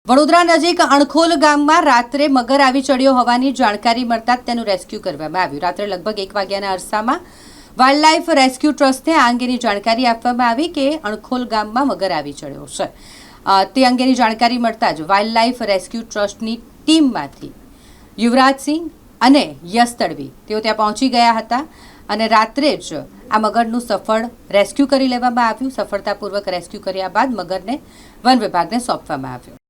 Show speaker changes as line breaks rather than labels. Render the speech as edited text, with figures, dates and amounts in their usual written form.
વડોદરા નજીક અણખોલ ગામમાં રાત્રે મગર આવી ચડ્યો હોવાની જાણકારી મળતા તેનું રેસ્ક્યુ કરવામાં આવ્યું। રાત્રે લગભગ 1 વાગ્યાના અરસામાં વાઇલ્ડલાઇફ રેસ્ક્યુ ટ્રસ્ટને આ અંગેની જાણકારી આપવામાં આવી કે અણખોલ ગામમાં મગર આવી ચડ્યો છે। તે અંગેની જાણકારી મળતા જ વાઇલ્ડલાઇફ રેસ્ક્યુ ટ્રસ્ટની ટીમમાંથી યુવરાજસિંહ અને યશ તડવી તેઓ ત્યાં પહોંચી ગયા હતા અને રાત્રે જ આ મગરનું સફળ રેસ્ક્યુ કરી લેવામાં આવ્યું। સફળતાપૂર્વક રેસ્ક્યુ કર્યા બાદ મગરને વન વિભાગને સોંપવામાં આવ્યો।